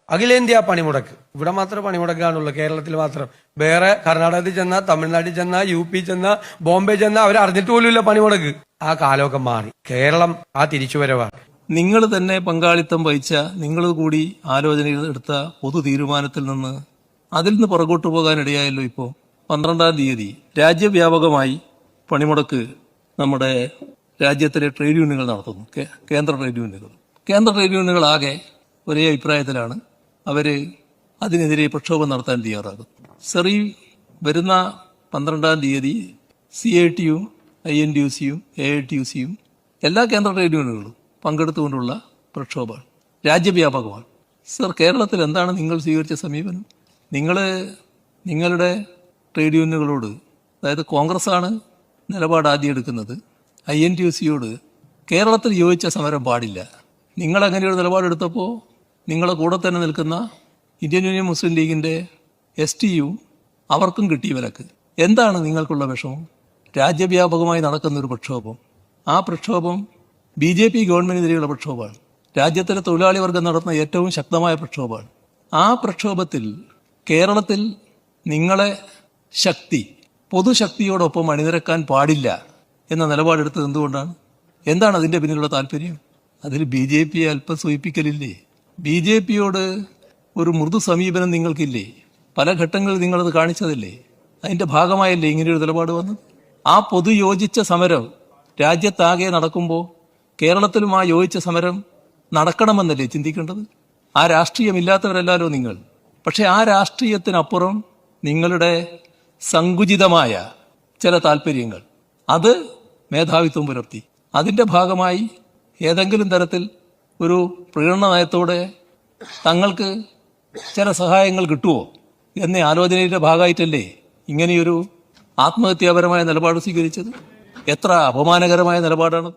അഖിലേന്ത്യാ പണിമുടക്ക് ഇവിടെ മാത്രം പണിമുടക്കാണുള്ളൂ, കേരളത്തിൽ മാത്രം. വേറെ കർണാടകത്തിൽ ചെന്ന, തമിഴ്നാട്ടിൽ ചെന്ന, UP ചെന്ന, ബോംബെ ചെന്ന അവർ അറിഞ്ഞിട്ട് പോലുമില്ല പണിമുടക്ക്. ആ കാലമൊക്കെ മാറി. കേരളം ആ തിരിച്ചുവരവാണ്. നിങ്ങൾ തന്നെ പങ്കാളിത്തം വഹിച്ച, നിങ്ങൾ കൂടി ആലോചന എടുത്ത പൊതു തീരുമാനത്തിൽ നിന്ന് അതിൽ നിന്ന് പുറകോട്ട് പോകാനിടയായല്ലോ. ഇപ്പോൾ 12-ാം തീയതി രാജ്യവ്യാപകമായി പണിമുടക്ക് നമ്മുടെ രാജ്യത്തിലെ ട്രേഡ് യൂണിയനുകൾ നടത്തുന്നു. കേന്ദ്ര ട്രേഡ് യൂണിയനുകളാകെ ഒരേ അഭിപ്രായത്തിലാണ്. അവര് അതിനെതിരെ പ്രക്ഷോഭം നടത്താൻ തയ്യാറാകും. വരുന്ന 12-ാം തീയതി CITയും INTUCയും AITUCയും എല്ലാ കേന്ദ്ര ട്രേഡ് യൂണിയനുകളും പങ്കെടുത്തുകൊണ്ടുള്ള പ്രക്ഷോഭമാണ്, രാജ്യവ്യാപകമാണ്. സർ, കേരളത്തിൽ എന്താണ് നിങ്ങൾ സ്വീകരിച്ച സമീപനം? നിങ്ങളുടെ ട്രേഡ് യൂണിയനുകളോട്, അതായത് കോൺഗ്രസ്സാണ് നിലപാട് ആദ്യം എടുക്കുന്നത്. INTUCയോട് കേരളത്തിൽ യോജിച്ച സമരം പാടില്ല. നിങ്ങളങ്ങനെ ഒരു നിലപാടെടുത്തപ്പോൾ നിങ്ങളെ കൂടെ തന്നെ നിൽക്കുന്ന ഇന്ത്യൻ യൂണിയൻ മുസ്ലിം ലീഗിൻ്റെ STU അവർക്കും കിട്ടിയ വിലക്ക്. എന്താണ് നിങ്ങൾക്കുള്ള വിഷമം? രാജ്യവ്യാപകമായി നടക്കുന്നൊരു പ്രക്ഷോഭം, ആ പ്രക്ഷോഭം BJP ഗവൺമെന്റിനെതിരെയുള്ള പ്രക്ഷോഭമാണ്. രാജ്യത്തിലെ തൊഴിലാളി വർഗം നടത്തുന്ന ഏറ്റവും ശക്തമായ പ്രക്ഷോഭമാണ്. ആ പ്രക്ഷോഭത്തിൽ കേരളത്തിൽ നിങ്ങളെ പൊതുശക്തിയോടൊപ്പം അണിനിരക്കാൻ പാടില്ല എന്ന നിലപാടെടുത്തത് എന്തുകൊണ്ടാണ്? എന്താണ് അതിന്റെ പിന്നിലുള്ള താല്പര്യം? അതിൽ BJP അല്പം സൂചിപ്പിക്കലില്ലേ? BJPയോട് ഒരു മൃദു സമീപനം നിങ്ങൾക്കില്ലേ? പല ഘട്ടങ്ങളിൽ നിങ്ങളത് കാണിച്ചതില്ലേ? അതിന്റെ ഭാഗമായല്ലേ ഇങ്ങനെയൊരു നിലപാട് വന്നത്? ആ പൊതുയോജിച്ച സമരം രാജ്യത്താകെ നടക്കുമ്പോൾ കേരളത്തിലും ആ യോജിച്ച സമരം നടക്കണമെന്നല്ലേ ചിന്തിക്കേണ്ടത്? ആ രാഷ്ട്രീയമില്ലാത്തവരല്ലോ നിങ്ങൾ. പക്ഷെ ആ രാഷ്ട്രീയത്തിനപ്പുറം നിങ്ങളുടെ സങ്കുചിതമായ ചില താല്പര്യങ്ങൾ, അത് മേധാവിത്വം പുലർത്തി. അതിന്റെ ഭാഗമായി ഏതെങ്കിലും തരത്തിൽ ഒരു പ്രകടന നയത്തോടെ തങ്ങൾക്ക് ചില സഹായങ്ങൾ കിട്ടുമോ എന്ന ആലോചനയുടെ ഭാഗമായിട്ടല്ലേ ഇങ്ങനെയൊരു ആത്മഹത്യാപരമായ നിലപാട് സ്വീകരിച്ചത്? എത്ര അപമാനകരമായ നിലപാടാണ്!